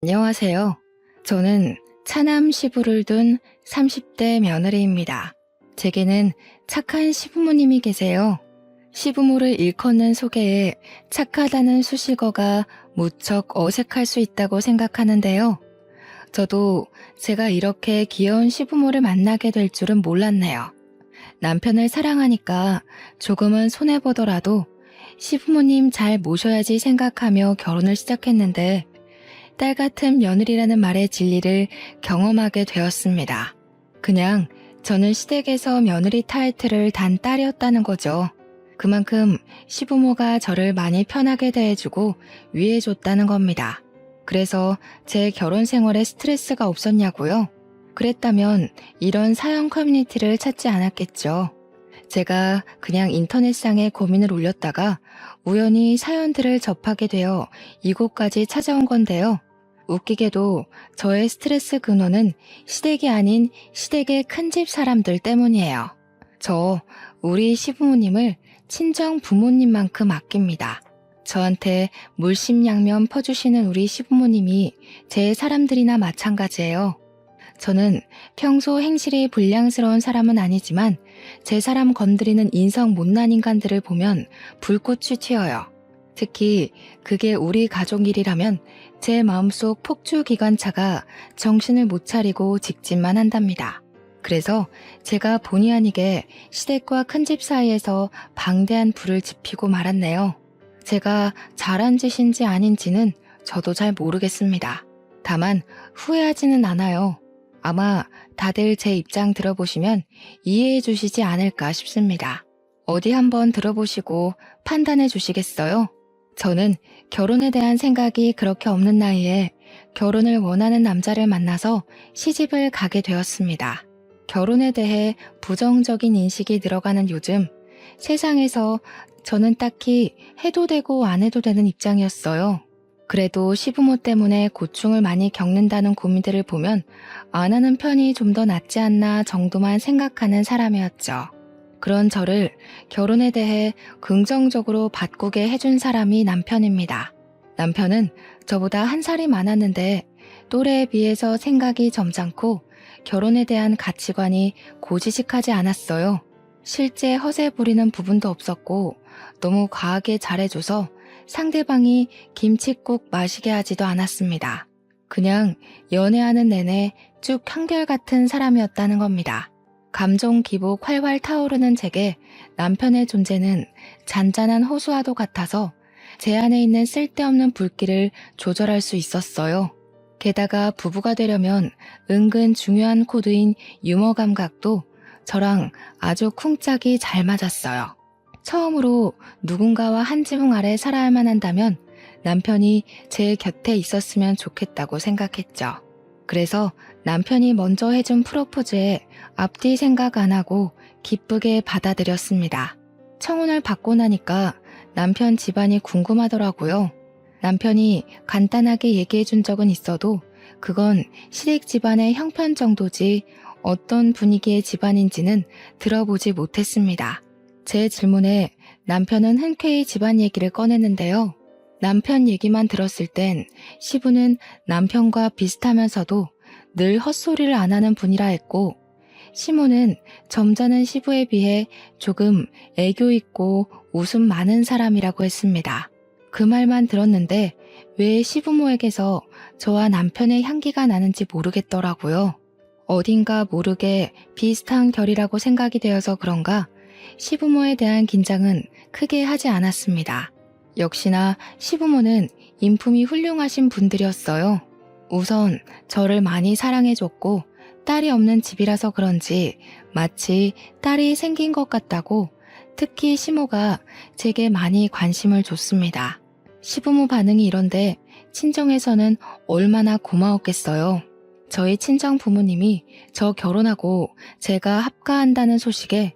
안녕하세요. 저는 차남 시부를 둔 30대 며느리입니다. 제게는 착한 시부모님이 계세요. 시부모를 일컫는 소개에 착하다는 수식어가 무척 어색할 수 있다고 생각하는데요. 저도 제가 이렇게 귀여운 시부모를 만나게 될 줄은 몰랐네요. 남편을 사랑하니까 조금은 손해보더라도 시부모님 잘 모셔야지 생각하며 결혼을 시작했는데 딸 같은 며느리라는 말의 진리를 경험하게 되었습니다. 그냥 저는 시댁에서 며느리 타이틀을 단 딸이었다는 거죠. 그만큼 시부모가 저를 많이 편하게 대해주고 위해줬다는 겁니다. 그래서 제 결혼 생활에 스트레스가 없었냐고요? 그랬다면 이런 사연 커뮤니티를 찾지 않았겠죠. 제가 그냥 인터넷상에 고민을 올렸다가 우연히 사연들을 접하게 되어 이곳까지 찾아온 건데요. 웃기게도 저의 스트레스 근원은 시댁이 아닌 시댁의 큰집 사람들 때문이에요. 저 우리 시부모님을 친정 부모님만큼 아낍니다. 저한테 물심양면 퍼주시는 우리 시부모님이 제 사람들이나 마찬가지예요. 저는 평소 행실이 불량스러운 사람은 아니지만 제 사람 건드리는 인성 못난 인간들을 보면 불꽃이 튀어요. 특히 그게 우리 가족 일이라면 제 마음속 폭주기관차가 정신을 못 차리고 직진만 한답니다. 그래서 제가 본의 아니게 시댁과 큰집 사이에서 방대한 불을 지피고 말았네요. 제가 잘한 짓인지 아닌지는 저도 잘 모르겠습니다. 다만 후회하지는 않아요. 아마 다들 제 입장 들어보시면 이해해 주시지 않을까 싶습니다. 어디 한번 들어보시고 판단해 주시겠어요? 저는 결혼에 대한 생각이 그렇게 없는 나이에 결혼을 원하는 남자를 만나서 시집을 가게 되었습니다. 결혼에 대해 부정적인 인식이 늘어가는 요즘, 세상에서 저는 딱히 해도 되고 안 해도 되는 입장이었어요. 그래도 시부모 때문에 고충을 많이 겪는다는 고민들을 보면 안 하는 편이 좀 더 낫지 않나 정도만 생각하는 사람이었죠. 그런 저를 결혼에 대해 긍정적으로 바꾸게 해준 사람이 남편입니다. 남편은 저보다 한 살이 많았는데 또래에 비해서 생각이 점잖고 결혼에 대한 가치관이 고지식하지 않았어요. 실제 허세 부리는 부분도 없었고 너무 과하게 잘해줘서 상대방이 김칫국 마시게 하지도 않았습니다. 그냥 연애하는 내내 쭉 한결같은 사람이었다는 겁니다. 감정 기복 활활 타오르는 제게 남편의 존재는 잔잔한 호수와도 같아서 제 안에 있는 쓸데없는 불길을 조절할 수 있었어요. 게다가 부부가 되려면 은근 중요한 코드인 유머 감각도 저랑 아주 쿵짝이 잘 맞았어요. 처음으로 누군가와 한 지붕 아래 살아야만 한다면 남편이 제 곁에 있었으면 좋겠다고 생각했죠. 그래서 남편이 먼저 해준 프로포즈에 앞뒤 생각 안 하고 기쁘게 받아들였습니다. 청혼을 받고 나니까 남편 집안이 궁금하더라고요. 남편이 간단하게 얘기해 준 적은 있어도 그건 시댁 집안의 형편 정도지 어떤 분위기의 집안인지는 들어보지 못했습니다. 제 질문에 남편은 흔쾌히 집안 얘기를 꺼냈는데요. 남편 얘기만 들었을 땐 시부는 남편과 비슷하면서도 늘 헛소리를 안 하는 분이라 했고 시모는 점잖은 시부에 비해 조금 애교 있고 웃음 많은 사람이라고 했습니다. 그 말만 들었는데 왜 시부모에게서 저와 남편의 향기가 나는지 모르겠더라고요. 어딘가 모르게 비슷한 결이라고 생각이 되어서 그런가 시부모에 대한 긴장은 크게 하지 않았습니다. 역시나 시부모는 인품이 훌륭하신 분들이었어요. 우선 저를 많이 사랑해줬고 딸이 없는 집이라서 그런지 마치 딸이 생긴 것 같다고 특히 시모가 제게 많이 관심을 줬습니다. 시부모 반응이 이런데 친정에서는 얼마나 고마웠겠어요. 저희 친정 부모님이 저 결혼하고 제가 합가한다는 소식에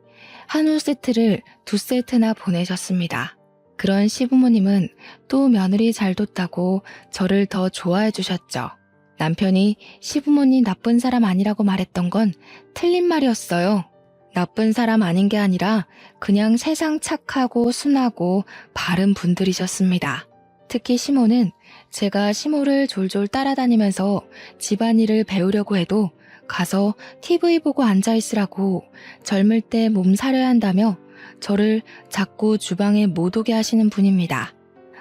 한우 세트를 2세트나 보내셨습니다. 그런 시부모님은 또 며느리 잘 뒀다고 저를 더 좋아해 주셨죠. 남편이 시부모님 나쁜 사람 아니라고 말했던 건 틀린 말이었어요. 나쁜 사람 아닌 게 아니라 그냥 세상 착하고 순하고 바른 분들이셨습니다. 특히 시모는 제가 시모를 졸졸 따라다니면서 집안일을 배우려고 해도 가서 TV 보고 앉아있으라고 젊을 때 몸 사려야 한다며 저를 자꾸 주방에 못 오게 하시는 분입니다.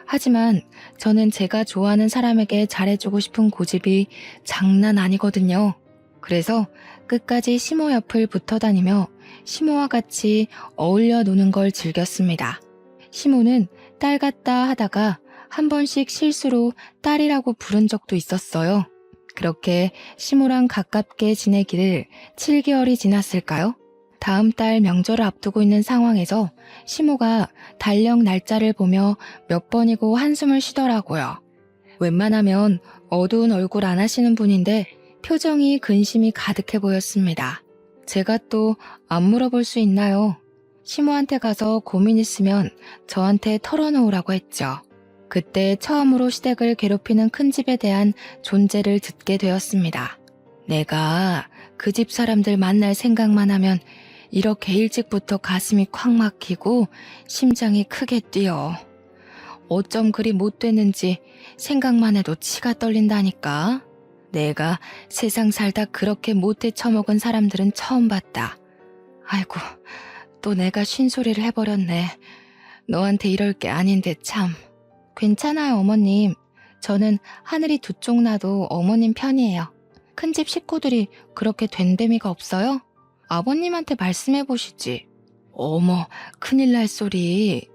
하지만 저는 제가 좋아하는 사람에게 잘해주고 싶은 고집이 장난 아니거든요. 그래서 끝까지 시모 옆을 붙어 다니며 시모와 같이 어울려 노는 걸 즐겼습니다. 시모는 딸 같다 하다가 한 번씩 실수로 딸이라고 부른 적도 있었어요. 그렇게 시모랑 가깝게 지내기를 7개월이 지났을까요? 다음 달 명절을 앞두고 있는 상황에서 시모가 달력 날짜를 보며 몇 번이고 한숨을 쉬더라고요. 웬만하면 어두운 얼굴 안 하시는 분인데 표정이 근심이 가득해 보였습니다. 제가 또 안 물어볼 수 있나요? 시모한테 가서 고민 있으면 저한테 털어놓으라고 했죠. 그때 처음으로 시댁을 괴롭히는 큰 집에 대한 존재를 듣게 되었습니다. 내가 그 집 사람들 만날 생각만 하면 이렇게 일찍부터 가슴이 콱 막히고 심장이 크게 뛰어. 어쩜 그리 못 됐는지 생각만 해도 치가 떨린다니까. 내가 세상 살다 그렇게 못해 처먹은 사람들은 처음 봤다. 아이고, 또 내가 쉰소리를 해버렸네. 너한테 이럴 게 아닌데 참. 괜찮아요, 어머님. 저는 하늘이 두 쪽 나도 어머님 편이에요. 큰집 식구들이 그렇게 된데미가 없어요? 아버님한테 말씀해보시지. 어머, 큰일 날 소리.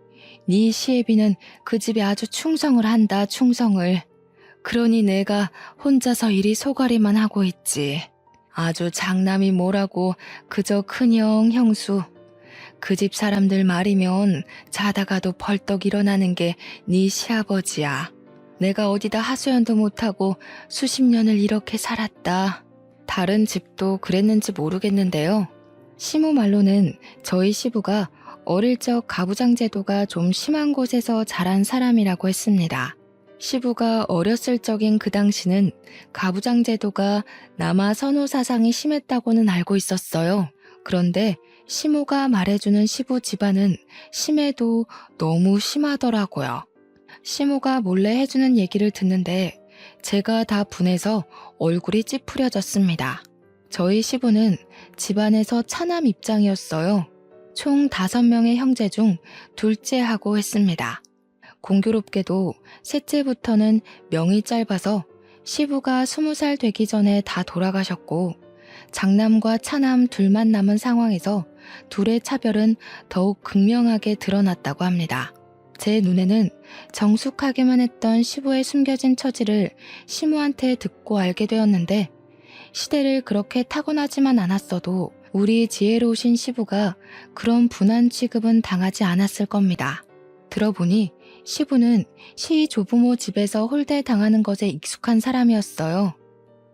네 시애비는 그 집에 아주 충성을 한다, 충성을. 그러니 내가 혼자서 이리 소가리만 하고 있지. 아주 장남이 뭐라고 그저 큰형, 형수. 그 집 사람들 말이면 자다가도 벌떡 일어나는 게 네 시아버지야. 내가 어디다 하소연도 못하고 수십 년을 이렇게 살았다. 다른 집도 그랬는지 모르겠는데요. 시모 말로는 저희 시부가 어릴 적 가부장 제도가 좀 심한 곳에서 자란 사람이라고 했습니다. 시부가 어렸을 적인 그 당시는 가부장 제도가 남아 선호 사상이 심했다고는 알고 있었어요. 그런데 시모가 말해주는 시부 집안은 심해도 너무 심하더라고요. 시모가 몰래 해주는 얘기를 듣는데 제가 다 분해서 얼굴이 찌푸려졌습니다. 저희 시부는 집안에서 차남 입장이었어요. 총 5명의 형제 중 둘째하고 했습니다. 공교롭게도 셋째부터는 명이 짧아서 시부가 20살 되기 전에 다 돌아가셨고 장남과 차남 둘만 남은 상황에서 둘의 차별은 더욱 극명하게 드러났다고 합니다. 제 눈에는 정숙하게만 했던 시부의 숨겨진 처지를 시모한테 듣고 알게 되었는데 시대를 그렇게 타고나지만 않았어도 우리 지혜로우신 시부가 그런 분한 취급은 당하지 않았을 겁니다. 들어보니 시부는 시 조부모 집에서 홀대당하는 것에 익숙한 사람이었어요.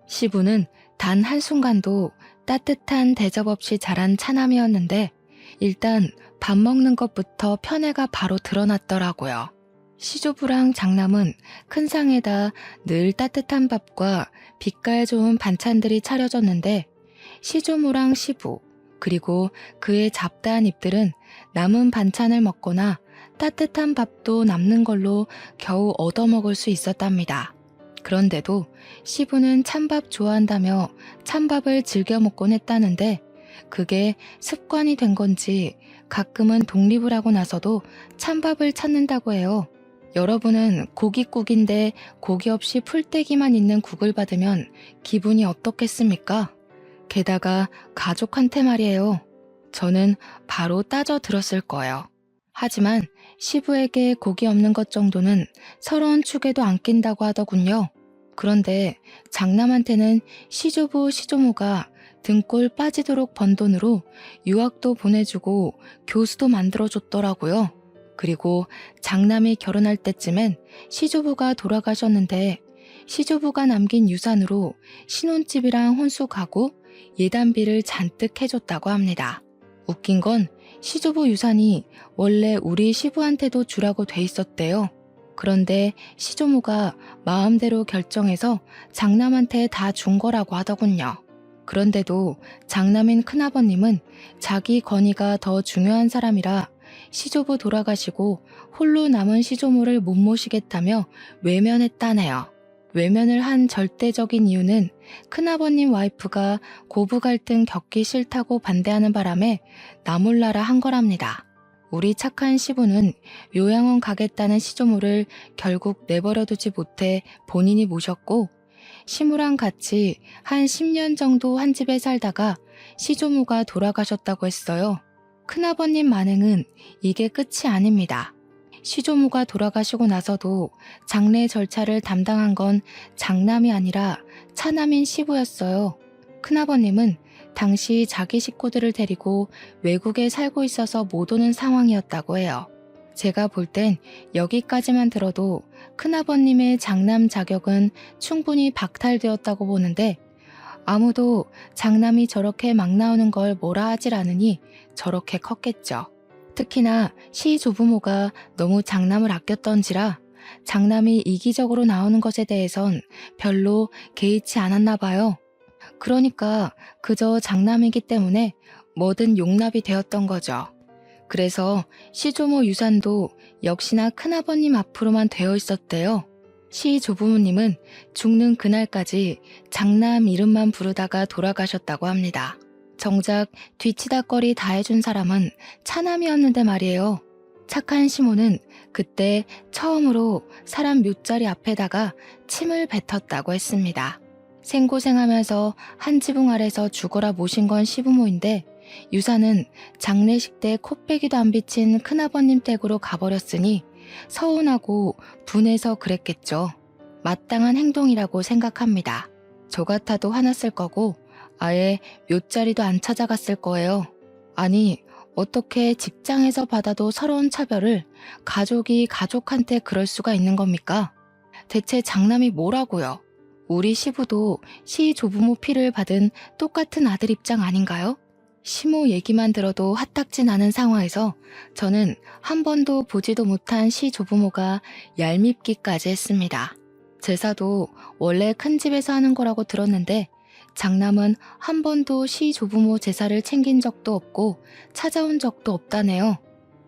시부는 단 한순간도 따뜻한 대접 없이 자란 차남이었는데 일단 밥 먹는 것부터 편애가 바로 드러났더라고요. 시조부랑 장남은 큰 상에다 늘 따뜻한 밥과 빛깔 좋은 반찬들이 차려졌는데 시조모랑 시부 그리고 그의 잡다한 입들은 남은 반찬을 먹거나 따뜻한 밥도 남는 걸로 겨우 얻어먹을 수 있었답니다. 그런데도 시부는 찬밥 좋아한다며 찬밥을 즐겨 먹곤 했다는데 그게 습관이 된 건지 가끔은 독립을 하고 나서도 찬밥을 찾는다고 해요. 여러분은 고깃국인데 고기 없이 풀떼기만 있는 국을 받으면 기분이 어떻겠습니까? 게다가 가족한테 말이에요. 저는 바로 따져 들었을 거예요. 하지만 시부에게 고기 없는 것 정도는 서러운 축에도 안 낀다고 하더군요. 그런데 장남한테는 시조부 시조모가 등골 빠지도록 번 돈으로 유학도 보내주고 교수도 만들어줬더라고요. 그리고 장남이 결혼할 때쯤엔 시조부가 돌아가셨는데 시조부가 남긴 유산으로 신혼집이랑 혼수 가구, 예단비를 잔뜩 해줬다고 합니다. 웃긴 건 시조부 유산이 원래 우리 시부한테도 주라고 돼 있었대요. 그런데 시조모가 마음대로 결정해서 장남한테 다 준 거라고 하더군요. 그런데도 장남인 큰아버님은 자기 권위가 더 중요한 사람이라 시조부 돌아가시고 홀로 남은 시조모를 못 모시겠다며 외면했다네요. 외면을 한 절대적인 이유는 큰아버님 와이프가 고부 갈등 겪기 싫다고 반대하는 바람에 나 몰라라 한 거랍니다. 우리 착한 시부는 요양원 가겠다는 시조모를 결국 내버려두지 못해 본인이 모셨고, 시무랑 같이 한 10년 정도 한 집에 살다가 시조모가 돌아가셨다고 했어요. 큰아버님 만행은 이게 끝이 아닙니다. 시조모가 돌아가시고 나서도 장례 절차를 담당한 건 장남이 아니라 차남인 시부였어요. 큰아버님은 당시 자기 식구들을 데리고 외국에 살고 있어서 못 오는 상황이었다고 해요. 제가 볼 땐 여기까지만 들어도 큰아버님의 장남 자격은 충분히 박탈되었다고 보는데, 아무도 장남이 저렇게 막 나오는 걸 뭐라 하질 않으니 저렇게 컸겠죠. 특히나 시 조부모가 너무 장남을 아꼈던지라 장남이 이기적으로 나오는 것에 대해선 별로 개의치 않았나 봐요. 그러니까 그저 장남이기 때문에 뭐든 용납이 되었던 거죠. 그래서 시조모 유산도 역시나 큰아버님 앞으로만 되어 있었대요. 시 조부모님은 죽는 그날까지 장남 이름만 부르다가 돌아가셨다고 합니다. 정작 뒤치다꺼리 다 해준 사람은 차남이었는데 말이에요. 착한 시모는 그때 처음으로 사람 묘자리 앞에다가 침을 뱉었다고 했습니다. 생고생하면서 한 지붕 아래서 죽어라 모신 건 시부모인데, 유산은 장례식 때 코빼기도 안 비친 큰아버님 댁으로 가버렸으니 서운하고 분해서 그랬겠죠. 마땅한 행동이라고 생각합니다. 저 같아도 화났을 거고 아예 묘자리도 안 찾아갔을 거예요. 아니, 어떻게 직장에서 받아도 서러운 차별을 가족이 가족한테 그럴 수가 있는 겁니까? 대체 장남이 뭐라고요? 우리 시부도 시 조부모 피를 받은 똑같은 아들 입장 아닌가요? 시모 얘기만 들어도 화딱지 나는 상황에서 저는 한 번도 보지도 못한 시 조부모가 얄밉기까지 했습니다. 제사도 원래 큰 집에서 하는 거라고 들었는데 장남은 한 번도 시 조부모 제사를 챙긴 적도 없고 찾아온 적도 없다네요.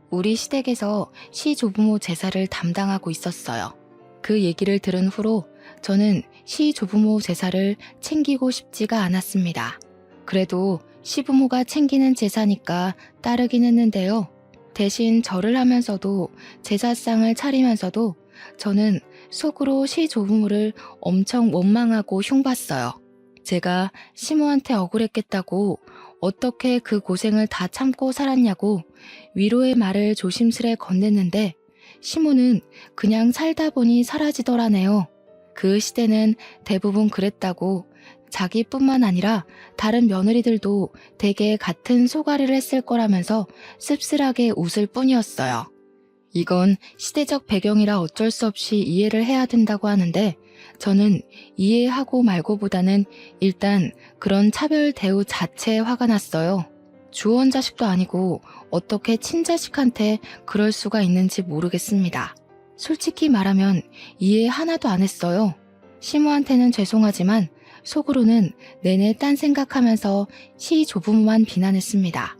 우리 시댁에서 시 조부모 제사를 담당하고 있었어요. 그 얘기를 들은 후로 저는 시 조부모 제사를 챙기고 싶지가 않았습니다. 그래도 시부모가 챙기는 제사니까 따르긴 했는데요. 대신 절을 하면서도 제사상을 차리면서도 저는 속으로 시 조부모를 엄청 원망하고 흉봤어요. 제가 시모한테 억울했겠다고, 어떻게 그 고생을 다 참고 살았냐고 위로의 말을 조심스레 건넸는데 시모는 그냥 살다 보니 사라지더라네요. 그 시대는 대부분 그랬다고, 자기뿐만 아니라 다른 며느리들도 대개 같은 소가리를 했을 거라면서 씁쓸하게 웃을 뿐이었어요. 이건 시대적 배경이라 어쩔 수 없이 이해를 해야 된다고 하는데, 저는 이해하고 말고보다는 일단 그런 차별 대우 자체에 화가 났어요. 주원 자식도 아니고 어떻게 친자식한테 그럴 수가 있는지 모르겠습니다. 솔직히 말하면 이해 하나도 안 했어요. 시모한테는 죄송하지만 속으로는 내내 딴 생각하면서 시 조부모만 비난했습니다.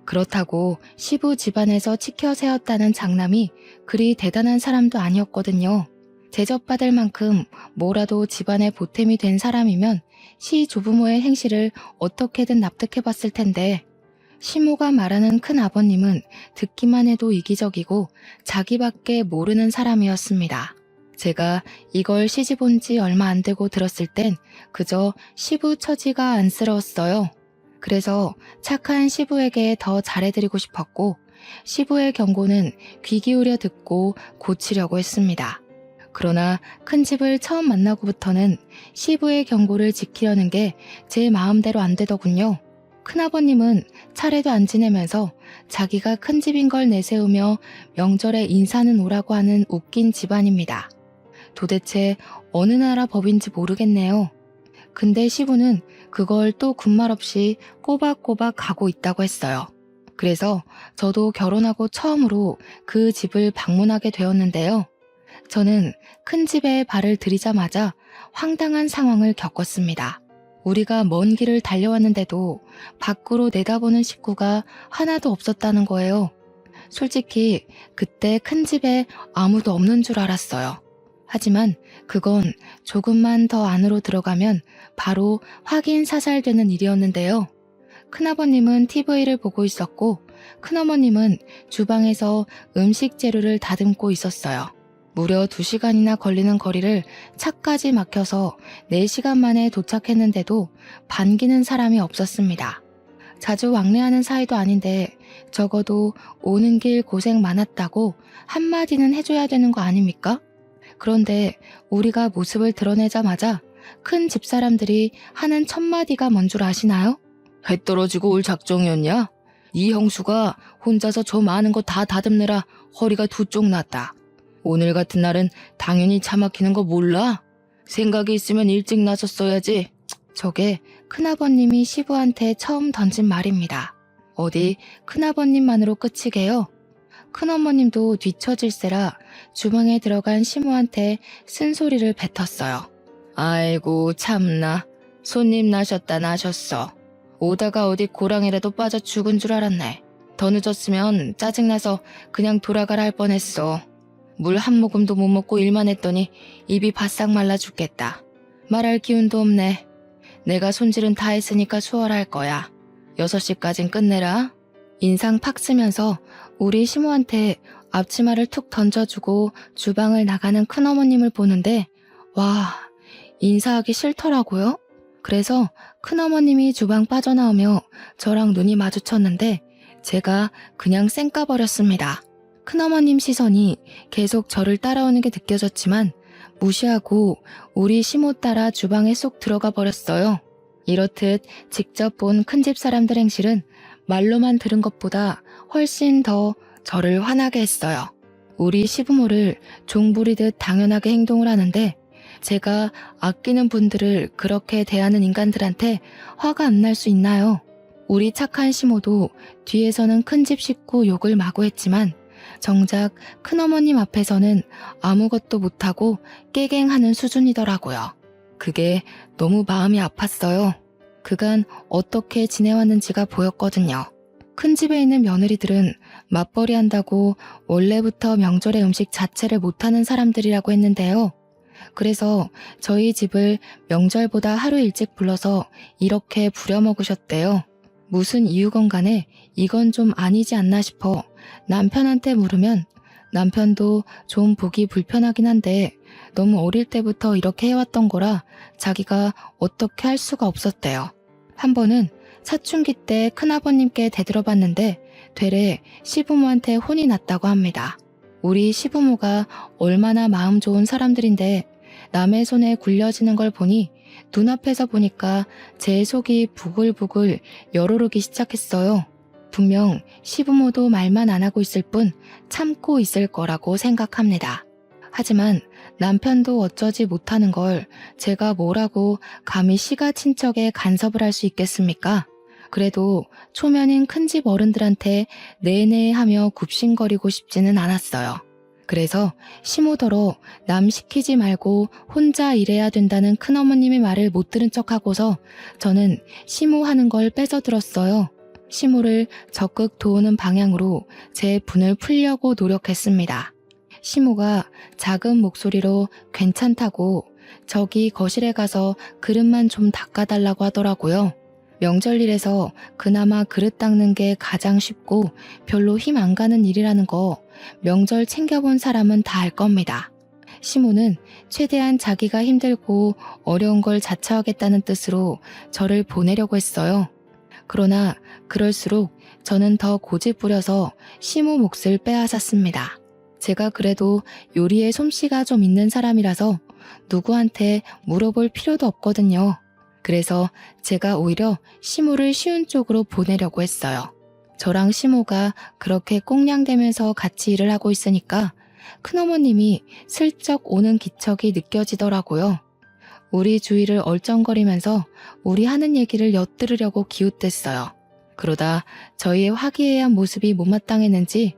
그렇다고 시부 집안에서 치켜 세웠다는 장남이 그리 대단한 사람도 아니었거든요. 대접받을 만큼 뭐라도 집안의 보탬이 된 사람이면 시 조부모의 행실을 어떻게든 납득해봤을 텐데, 시모가 말하는 큰아버님은 듣기만 해도 이기적이고 자기밖에 모르는 사람이었습니다. 제가 이걸 시집 온 지 얼마 안 되고 들었을 땐 그저 시부 처지가 안쓰러웠어요. 그래서 착한 시부에게 더 잘해드리고 싶었고, 시부의 경고는 귀 기울여 듣고 고치려고 했습니다. 그러나 큰 집을 처음 만나고부터는 시부의 경고를 지키려는 게 제 마음대로 안 되더군요. 큰아버님은 차례도 안 지내면서 자기가 큰 집인 걸 내세우며 명절에 인사는 오라고 하는 웃긴 집안입니다. 도대체 어느 나라 법인지 모르겠네요. 근데 시부는 그걸 또 군말 없이 꼬박꼬박 가고 있다고 했어요. 그래서 저도 결혼하고 처음으로 그 집을 방문하게 되었는데요. 저는 큰 집에 발을 들이자마자 황당한 상황을 겪었습니다. 우리가 먼 길을 달려왔는데도 밖으로 내다보는 식구가 하나도 없었다는 거예요. 솔직히 그때 큰 집에 아무도 없는 줄 알았어요. 하지만 그건 조금만 더 안으로 들어가면 바로 확인 사살되는 일이었는데요. 큰아버님은 TV를 보고 있었고 큰어머님은 주방에서 음식 재료를 다듬고 있었어요. 무려 2시간이나 걸리는 거리를 차까지 막혀서 4시간 만에 도착했는데도 반기는 사람이 없었습니다. 자주 왕래하는 사이도 아닌데 적어도 오는 길 고생 많았다고 한마디는 해줘야 되는 거 아닙니까? 그런데 우리가 모습을 드러내자마자 큰 집사람들이 하는 첫마디가 뭔 줄 아시나요? 해 떨어지고 올 작정이었냐? 이 형수가 혼자서 저 많은 거 다 다듬느라 허리가 두 쪽 났다. 오늘 같은 날은 당연히 차 막히는 거 몰라? 생각이 있으면 일찍 나섰어야지. 저게 큰아버님이 시부한테 처음 던진 말입니다. 어디 큰아버님만으로 끝이게요? 큰어머님도 뒤처질세라 주방에 들어간 시모한테 쓴소리를 뱉었어요. 아이고 참나, 손님 나셨다 나셨어. 오다가 어디 고랑이라도 빠져 죽은 줄 알았네. 더 늦었으면 짜증나서 그냥 돌아가라 할 뻔했어. 물 한 모금도 못 먹고 일만 했더니 입이 바싹 말라 죽겠다. 말할 기운도 없네. 내가 손질은 다 했으니까 수월할 거야. 6시까진 끝내라. 인상 팍 쓰면서 우리 시모한테 앞치마를 툭 던져주고 주방을 나가는 큰어머님을 보는데 와, 인사하기 싫더라고요. 그래서 큰어머님이 주방 빠져나오며 저랑 눈이 마주쳤는데 제가 그냥 쌩까버렸습니다. 큰어머님 시선이 계속 저를 따라오는 게 느껴졌지만 무시하고 우리 시모 따라 주방에 쏙 들어가 버렸어요. 이렇듯 직접 본 큰집 사람들 행실은 말로만 들은 것보다 훨씬 더 저를 화나게 했어요. 우리 시부모를 종부리듯 당연하게 행동을 하는데 제가 아끼는 분들을 그렇게 대하는 인간들한테 화가 안 날 수 있나요? 우리 착한 시모도 뒤에서는 큰집 식구 욕을 마구 했지만 정작 큰어머님 앞에서는 아무것도 못하고 깨갱하는 수준이더라고요. 그게 너무 마음이 아팠어요. 그간 어떻게 지내왔는지가 보였거든요. 큰 집에 있는 며느리들은 맞벌이 한다고 원래부터 명절의 음식 자체를 못하는 사람들이라고 했는데요. 그래서 저희 집을 명절보다 하루 일찍 불러서 이렇게 부려먹으셨대요. 무슨 이유건 간에 이건 좀 아니지 않나 싶어 남편한테 물으면 남편도 좀 보기 불편하긴 한데 너무 어릴 때부터 이렇게 해왔던 거라 자기가 어떻게 할 수가 없었대요. 한 번은 사춘기 때 큰아버님께 대들어봤는데 되레 시부모한테 혼이 났다고 합니다. 우리 시부모가 얼마나 마음 좋은 사람들인데 남의 손에 굴려지는 걸 보니 눈앞에서 보니까 제 속이 부글부글 열오르기 시작했어요. 분명 시부모도 말만 안 하고 있을 뿐 참고 있을 거라고 생각합니다. 하지만 남편도 어쩌지 못하는 걸 제가 뭐라고 감히 시가 친척에 간섭을 할 수 있겠습니까? 그래도 초면인 큰집 어른들한테 네네 하며 굽신거리고 싶지는 않았어요. 그래서 시모더러 남 시키지 말고 혼자 일해야 된다는 큰어머님의 말을 못 들은 척하고서 저는 시모 하는 걸 뺏어 들었어요. 시모를 적극 도우는 방향으로 제 분을 풀려고 노력했습니다. 시모가 작은 목소리로 괜찮다고 저기 거실에 가서 그릇만 좀 닦아달라고 하더라고요. 명절일에서 그나마 그릇 닦는 게 가장 쉽고 별로 힘 안 가는 일이라는 거 명절 챙겨본 사람은 다 알 겁니다. 시모는 최대한 자기가 힘들고 어려운 걸 자처하겠다는 뜻으로 저를 보내려고 했어요. 그러나 그럴수록 저는 더 고집 부려서 시모 몫을 빼앗았습니다. 제가 그래도 요리에 솜씨가 좀 있는 사람이라서 누구한테 물어볼 필요도 없거든요. 그래서 제가 오히려 시모를 쉬운 쪽으로 보내려고 했어요. 저랑 시모가 그렇게 꽁냥대면서 같이 일을 하고 있으니까 큰어머님이 슬쩍 오는 기척이 느껴지더라고요. 우리 주위를 얼쩡거리면서 우리 하는 얘기를 엿들으려고 기웃댔어요. 그러다 저희의 화기애애한 모습이 못마땅했는지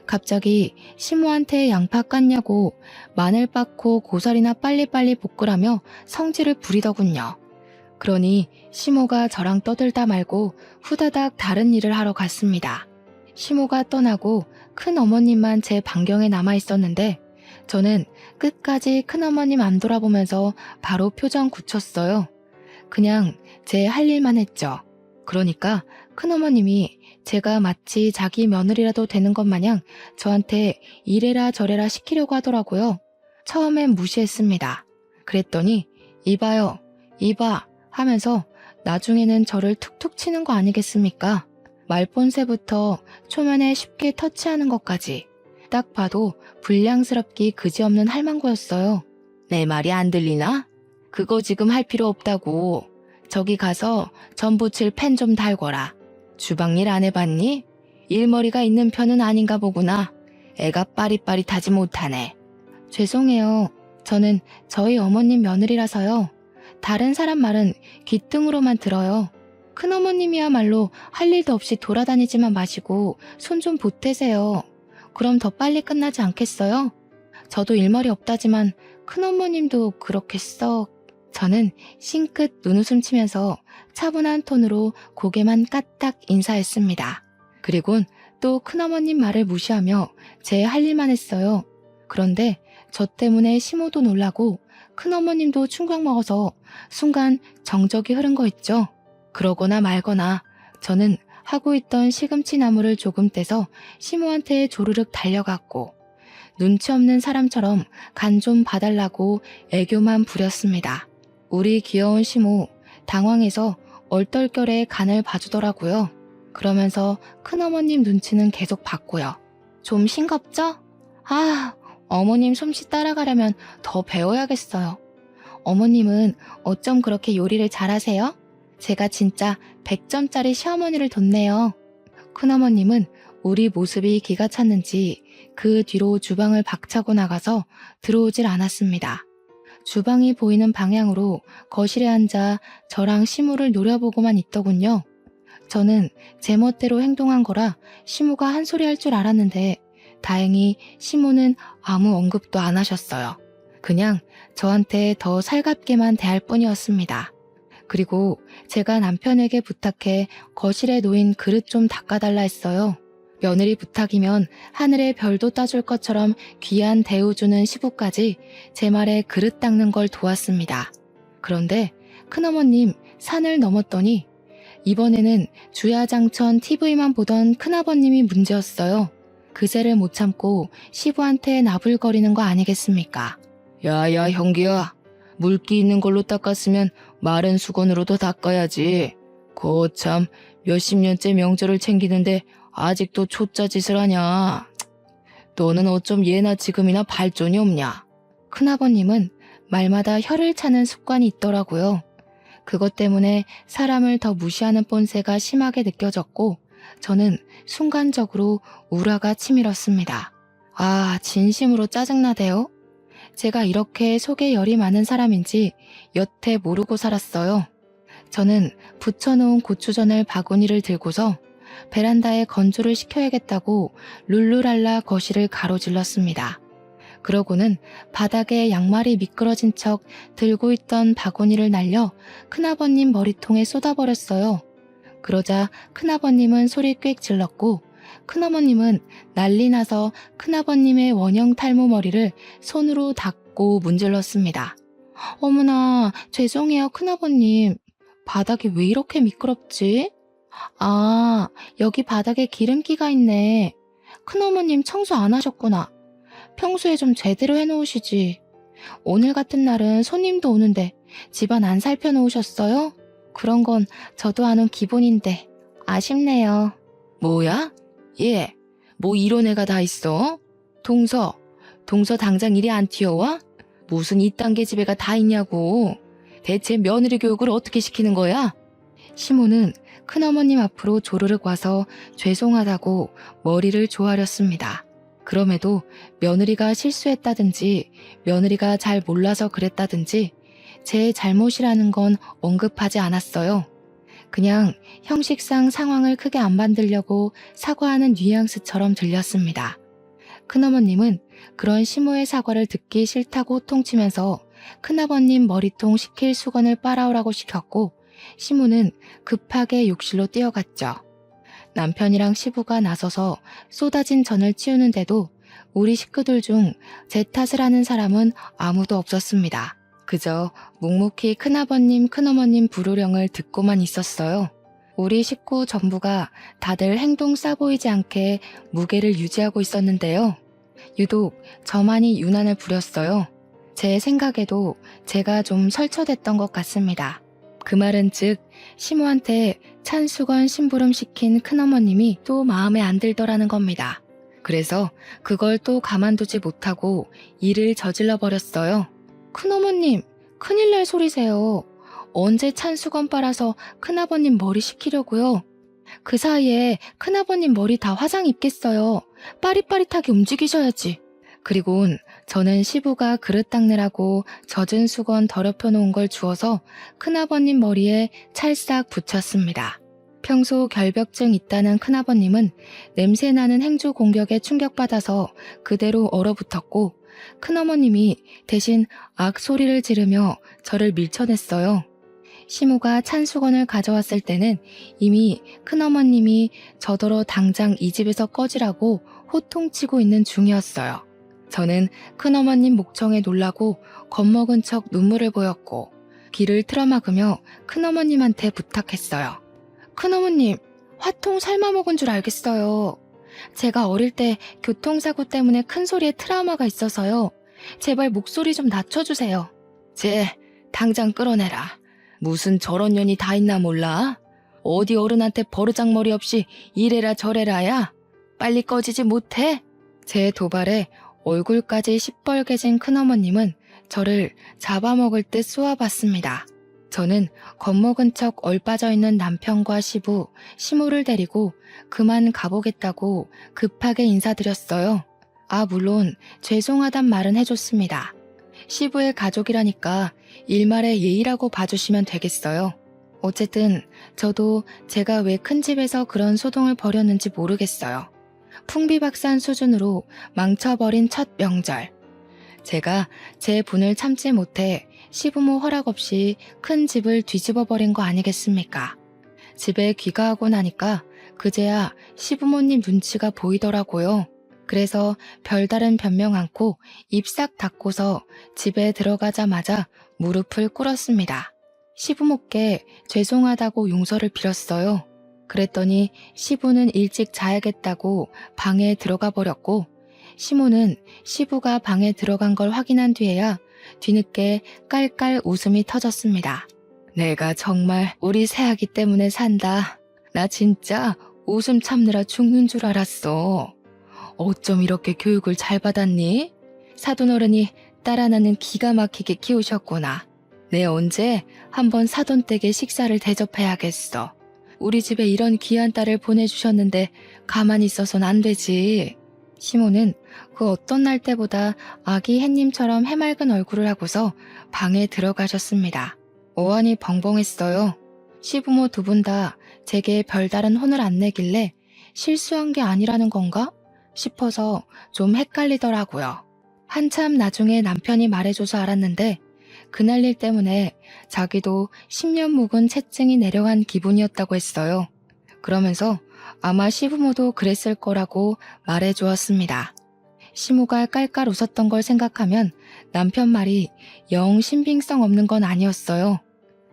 갑자기 시모한테 양파 깠냐고 마늘 빻고 고사리나 빨리빨리 볶으라며 성질을 부리더군요. 그러니 시모가 저랑 떠들다 말고 후다닥 다른 일을 하러 갔습니다. 시모가 떠나고 큰어머님만 제 반경에 남아 있었는데 저는 끝까지 큰어머님 안 돌아보면서 바로 표정 굳혔어요. 그냥 제 할 일만 했죠. 그러니까 큰어머님이 제가 마치 자기 며느리라도 되는 것 마냥 저한테 이래라 저래라 시키려고 하더라고요. 처음엔 무시했습니다. 그랬더니 이봐요, 이봐 하면서 나중에는 저를 툭툭 치는 거 아니겠습니까? 말본새부터 초면에 쉽게 터치하는 것까지 딱 봐도 불량스럽기 그지없는 할망구였어요. 내 말이 안 들리나? 그거 지금 할 필요 없다고. 저기 가서 전 부칠 펜 좀 달거라. 주방일 안 해봤니? 일머리가 있는 편은 아닌가 보구나. 애가 빠릿빠릿하지 못하네. 죄송해요. 저는 저희 어머님 며느리라서요. 다른 사람 말은 귀등으로만 들어요. 큰어머님이야말로 할 일도 없이 돌아다니지만 마시고 손 좀 보태세요. 그럼 더 빨리 끝나지 않겠어요? 저도 일머리 없다지만 큰어머님도 그렇게 썩... 저는 싱긋 눈웃음 치면서 차분한 톤으로 고개만 까딱 인사했습니다. 그리곤 또 큰어머님 말을 무시하며 제 할 일만 했어요. 그런데 저 때문에 시모도 놀라고 큰어머님도 충격 먹어서 순간 정적이 흐른 거 있죠. 그러거나 말거나 저는 하고 있던 시금치 나무를 조금 떼서 시모한테 조르륵 달려갔고 눈치 없는 사람처럼 간 좀 봐달라고 애교만 부렸습니다. 우리 귀여운 시모 당황해서 얼떨결에 간을 봐주더라고요. 그러면서 큰어머님 눈치는 계속 봤고요. 좀 싱겁죠? 아, 어머님 솜씨 따라가려면 더 배워야겠어요. 어머님은 어쩜 그렇게 요리를 잘하세요? 제가 진짜 100점짜리 시어머니를 뒀네요. 큰어머님은 우리 모습이 기가 찼는지 그 뒤로 주방을 박차고 나가서 들어오질 않았습니다. 주방이 보이는 방향으로 거실에 앉아 저랑 시무를 노려보고만 있더군요. 저는 제멋대로 행동한 거라 시무가 한 소리 할 줄 알았는데 다행히 시무는 아무 언급도 안 하셨어요. 그냥 저한테 더 살갑게만 대할 뿐이었습니다. 그리고 제가 남편에게 부탁해 거실에 놓인 그릇 좀 닦아달라 했어요. 며느리 부탁이면 하늘의 별도 따줄 것처럼 귀한 대우 주는 시부까지 제 말에 그릇 닦는 걸 도왔습니다. 그런데 큰어머님 산을 넘었더니 이번에는 주야장천 TV만 보던 큰아버님이 문제였어요. 그새를 못 참고 시부한테 나불거리는 거 아니겠습니까? 야야 형기야, 물기 있는 걸로 닦았으면 마른 수건으로도 닦아야지. 거참 몇십 년째 명절을 챙기는데 아직도 초짜 짓을 하냐. 너는 어쩜 예나 지금이나 발전이 없냐. 큰아버님은 말마다 혀를 차는 습관이 있더라고요. 그것 때문에 사람을 더 무시하는 본새가 심하게 느껴졌고 저는 순간적으로 우라가 치밀었습니다. 아, 진심으로 짜증나대요. 제가 이렇게 속에 열이 많은 사람인지 여태 모르고 살았어요. 저는 부쳐놓은 고추전을 바구니를 들고서 베란다에 건조를 시켜야겠다고 룰루랄라 거실을 가로질렀습니다. 그러고는 바닥에 양말이 미끄러진 척 들고 있던 바구니를 날려 큰아버님 머리통에 쏟아버렸어요. 그러자 큰아버님은 소리 꽥 질렀고 큰어머님은 난리 나서 큰아버님의 원형 탈모 머리를 손으로 닦고 문질렀습니다. 어머나, 죄송해요 큰아버님. 바닥이 왜 이렇게 미끄럽지? 아, 여기 바닥에 기름기가 있네. 큰어머님 청소 안 하셨구나. 평소에 좀 제대로 해놓으시지. 오늘 같은 날은 손님도 오는데 집안 안 살펴놓으셨어요? 그런 건 저도 아는 기본인데 아쉽네요. 뭐야? 얘, 뭐 이런 애가 다 있어? 동서 당장 이리 안 튀어와? 무슨 이딴 계집애가 다 있냐고. 대체 며느리 교육을 어떻게 시키는 거야? 시모는 큰어머님 앞으로 조르륵 와서 죄송하다고 머리를 조아렸습니다. 그럼에도 며느리가 실수했다든지 며느리가 잘 몰라서 그랬다든지 제 잘못이라는 건 언급하지 않았어요. 그냥 형식상 상황을 크게 안 만들려고 사과하는 뉘앙스처럼 들렸습니다. 큰어머님은 그런 시모의 사과를 듣기 싫다고 호통치면서 큰아버님 머리통 식힐 수건을 빨아오라고 시켰고 시모는 급하게 욕실로 뛰어갔죠. 남편이랑 시부가 나서서 쏟아진 전을 치우는데도 우리 식구들 중 제 탓을 하는 사람은 아무도 없었습니다. 그저 묵묵히 큰아버님, 큰어머님 부르령을 듣고만 있었어요. 우리 식구 전부가 다들 행동 싸 보이지 않게 무게를 유지하고 있었는데요. 유독 저만이 유난을 부렸어요. 제 생각에도 제가 좀 설쳐댔던 것 같습니다. 그 말은 즉 시모한테 찬수건 심부름 시킨 큰어머님이 또 마음에 안 들더라는 겁니다. 그래서 그걸 또 가만두지 못하고 일을 저질러 버렸어요. 큰어머님, 큰일 날 소리세요. 언제 찬수건 빨아서 큰아버님 머리 식히려고요? 그 사이에 큰아버님 머리 다 화상 입겠어요. 빠릿빠릿하게 움직이셔야지. 그리곤 저는 시부가 그릇 닦느라고 젖은 수건 더럽혀 놓은 걸 주워서 큰아버님 머리에 찰싹 붙였습니다. 평소 결벽증 있다는 큰아버님은 냄새나는 행주 공격에 충격받아서 그대로 얼어붙었고 큰어머님이 대신 악소리를 지르며 저를 밀쳐냈어요. 시모가 찬수건을 가져왔을 때는 이미 큰어머님이 저더러 당장 이 집에서 꺼지라고 호통치고 있는 중이었어요. 저는 큰어머님 목청에 놀라고 겁먹은 척 눈물을 보였고 귀를 틀어막으며 큰어머님한테 부탁했어요. 큰어머님, 화통 삶아먹은 줄 알겠어요. 제가 어릴 때 교통사고 때문에 큰 소리에 트라우마가 있어서요. 제발 목소리 좀 낮춰주세요. 당장 끌어내라. 무슨 저런 년이 다 있나 몰라? 어디 어른한테 버르장머리 없이 이래라 저래라야? 빨리 꺼지지 못해? 제 도발에 얼굴까지 시뻘개진 큰어머님은 저를 잡아먹을 듯 쏘아봤습니다. 저는 겁먹은 척 얼빠져 있는 남편과 시부, 시모를 데리고 그만 가보겠다고 급하게 인사드렸어요. 물론 죄송하단 말은 해줬습니다. 시부의 가족이라니까 일말의 예의라고 봐주시면 되겠어요. 어쨌든 저도 제가 왜 큰 집에서 그런 소동을 벌였는지 모르겠어요. 풍비박산 수준으로 망쳐버린 첫 명절. 제가 제 분을 참지 못해 시부모 허락 없이 큰 집을 뒤집어버린 거 아니겠습니까? 집에 귀가하고 나니까 그제야 시부모님 눈치가 보이더라고요. 그래서 별다른 변명 않고 입 싹 닫고서 집에 들어가자마자 무릎을 꿇었습니다. 시부모께 죄송하다고 용서를 빌었어요. 그랬더니 시부는 일찍 자야겠다고 방에 들어가 버렸고 시모는 시부가 방에 들어간 걸 확인한 뒤에야 뒤늦게 깔깔 웃음이 터졌습니다. 내가 정말 우리 새아기 때문에 산다. 나 진짜 웃음 참느라 죽는 줄 알았어. 어쩜 이렇게 교육을 잘 받았니? 사돈어른이 딸 하나는 기가 막히게 키우셨구나. 내 언제 한번 사돈댁에 식사를 대접해야겠어. 우리 집에 이런 귀한 딸을 보내주셨는데 가만히 있어선 안 되지. 시모는 그 어떤 날 때보다 아기 햇님처럼 해맑은 얼굴을 하고서 방에 들어가셨습니다. 어안이 벙벙했어요. 시부모 두 분 다 제게 별다른 혼을 안 내길래 실수한 게 아니라는 건가 싶어서 좀 헷갈리더라고요. 한참 나중에 남편이 말해줘서 알았는데 그날 일 때문에 자기도 10년 묵은 채증이 내려간 기분이었다고 했어요. 그러면서 아마 시부모도 그랬을 거라고 말해주었습니다. 시모가 깔깔 웃었던 걸 생각하면 남편 말이 영 신빙성 없는 건 아니었어요.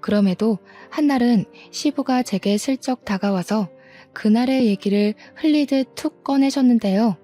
그럼에도 한날은 시부가 제게 슬쩍 다가와서 그날의 얘기를 흘리듯 툭 꺼내셨는데요.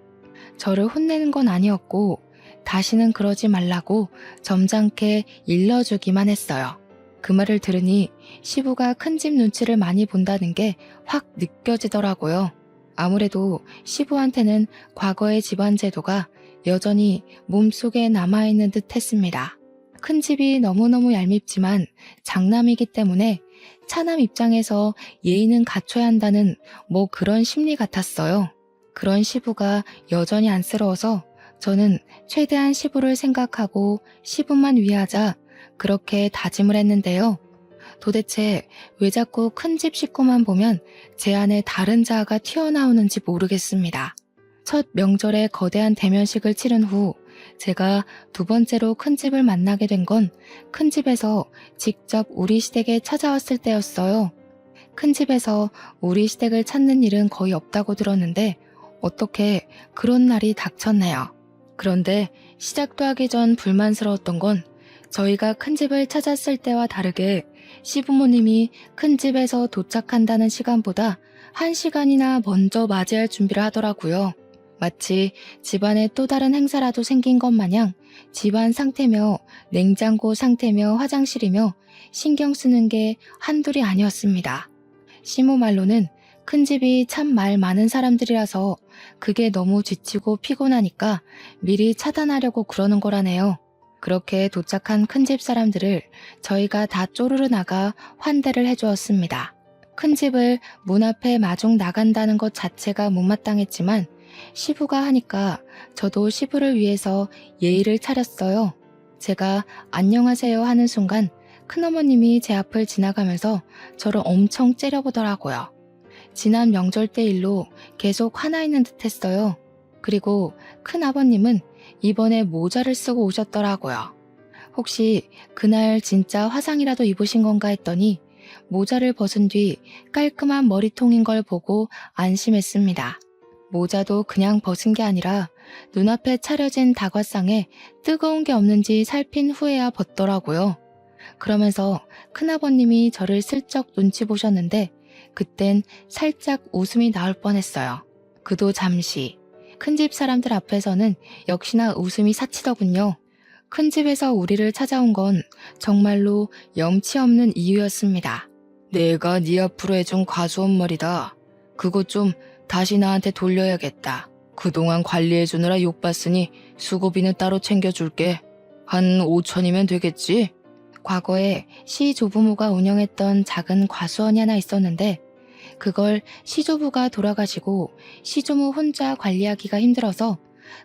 저를 혼내는 건 아니었고 다시는 그러지 말라고 점잖게 일러주기만 했어요. 그 말을 들으니 시부가 큰 집 눈치를 많이 본다는 게 확 느껴지더라고요. 아무래도 시부한테는 과거의 집안 제도가 여전히 몸속에 남아있는 듯 했습니다. 큰 집이 너무너무 얄밉지만 장남이기 때문에 차남 입장에서 예의는 갖춰야 한다는 뭐 그런 심리 같았어요. 그런 시부가 여전히 안쓰러워서 저는 최대한 시부를 생각하고 시부만 위하자 그렇게 다짐을 했는데요. 도대체 왜 자꾸 큰 집 식구만 보면 제 안에 다른 자아가 튀어나오는지 모르겠습니다. 첫 명절에 거대한 대면식을 치른 후 제가 두 번째로 큰 집을 만나게 된 건 큰 집에서 직접 우리 시댁에 찾아왔을 때였어요. 큰 집에서 우리 시댁을 찾는 일은 거의 없다고 들었는데 어떻게 그런 날이 닥쳤네요. 그런데 시작도 하기 전 불만스러웠던 건 저희가 큰 집을 찾았을 때와 다르게 시부모님이 큰 집에서 도착한다는 시간보다 1시간이나 먼저 맞이할 준비를 하더라고요. 마치 집안에 또 다른 행사라도 생긴 것 마냥 집안 상태며 냉장고 상태며 화장실이며 신경 쓰는 게 한둘이 아니었습니다. 시모 말로는 큰 집이 참 말 많은 사람들이라서 그게 너무 지치고 피곤하니까 미리 차단하려고 그러는 거라네요. 그렇게 도착한 큰 집 사람들을 저희가 다 쪼르르 나가 환대를 해주었습니다. 큰 집을 문 앞에 마중 나간다는 것 자체가 못마땅했지만 시부가 하니까 저도 시부를 위해서 예의를 차렸어요. 제가 안녕하세요 하는 순간 큰어머님이 제 앞을 지나가면서 저를 엄청 째려보더라고요. 지난 명절 때 일로 계속 화나 있는 듯 했어요. 그리고 큰아버님은 이번에 모자를 쓰고 오셨더라고요. 혹시 그날 진짜 화상이라도 입으신 건가 했더니 모자를 벗은 뒤 깔끔한 머리통인 걸 보고 안심했습니다. 모자도 그냥 벗은 게 아니라 눈앞에 차려진 다과상에 뜨거운 게 없는지 살핀 후에야 벗더라고요. 그러면서 큰아버님이 저를 슬쩍 눈치 보셨는데 그땐 살짝 웃음이 나올 뻔했어요. 그도 잠시. 큰집 사람들 앞에서는 역시나 웃음이 사치더군요. 큰 집에서 우리를 찾아온 건 정말로 염치 없는 이유였습니다. 내가 네 앞으로 해준 과수원 머리다. 그거 좀 다시 나한테 돌려야겠다. 그동안 관리해주느라 욕봤으니 수고비는 따로 챙겨줄게. 한 5천이면 되겠지? 과거에 시 조부모가 운영했던 작은 과수원이 하나 있었는데 그걸 시조부가 돌아가시고 시조모 혼자 관리하기가 힘들어서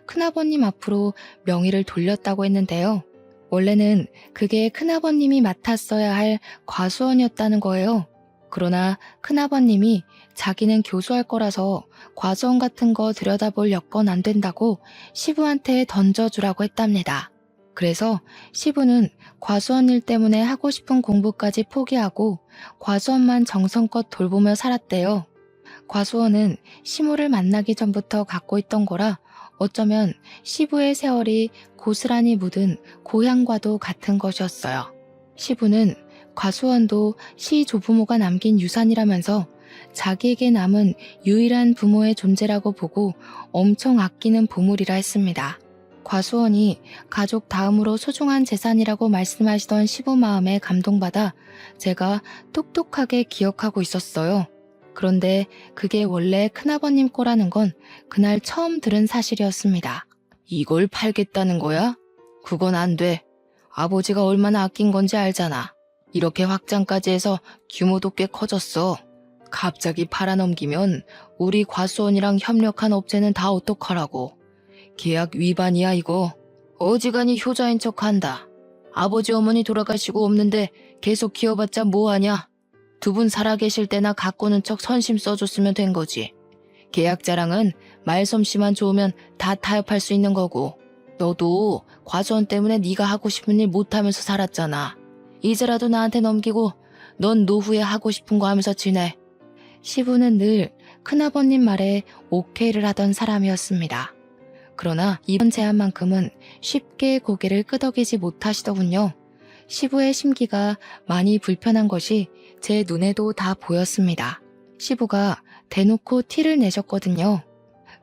큰아버님 앞으로 명의를 돌렸다고 했는데요. 원래는 그게 큰아버님이 맡았어야 할 과수원이었다는 거예요. 그러나 큰아버님이 자기는 교수할 거라서 과수원 같은 거 들여다볼 여건 안 된다고 시부한테 던져주라고 했답니다. 그래서 시부는 과수원 일 때문에 하고 싶은 공부까지 포기하고 과수원만 정성껏 돌보며 살았대요. 과수원은 시모를 만나기 전부터 갖고 있던 거라 어쩌면 시부의 세월이 고스란히 묻은 고향과도 같은 것이었어요. 시부는 과수원도 시 조부모가 남긴 유산이라면서 자기에게 남은 유일한 부모의 존재라고 보고 엄청 아끼는 보물이라 했습니다. 과수원이 가족 다음으로 소중한 재산이라고 말씀하시던 시부 마음에 감동받아 제가 똑똑하게 기억하고 있었어요. 그런데 그게 원래 큰아버님 거라는 건 그날 처음 들은 사실이었습니다. 이걸 팔겠다는 거야? 그건 안 돼. 아버지가 얼마나 아낀 건지 알잖아. 이렇게 확장까지 해서 규모도 꽤 커졌어. 갑자기 팔아넘기면 우리 과수원이랑 협력한 업체는 다 어떡하라고. 계약 위반이야 이거. 어지간히 효자인 척한다. 아버지 어머니 돌아가시고 없는데 계속 키워봤자 뭐하냐. 두 분 살아계실 때나 가꾸는 척 선심 써줬으면 된 거지. 계약 자랑은 말솜씨만 좋으면 다 타협할 수 있는 거고. 너도 과수원 때문에 네가 하고 싶은 일 못하면서 살았잖아. 이제라도 나한테 넘기고 넌 노후에 하고 싶은 거 하면서 지내. 시부는 늘 큰아버님 말에 오케이를 하던 사람이었습니다. 그러나 이번 제안만큼은 쉽게 고개를 끄덕이지 못하시더군요. 시부의 심기가 많이 불편한 것이 제 눈에도 다 보였습니다. 시부가 대놓고 티를 내셨거든요.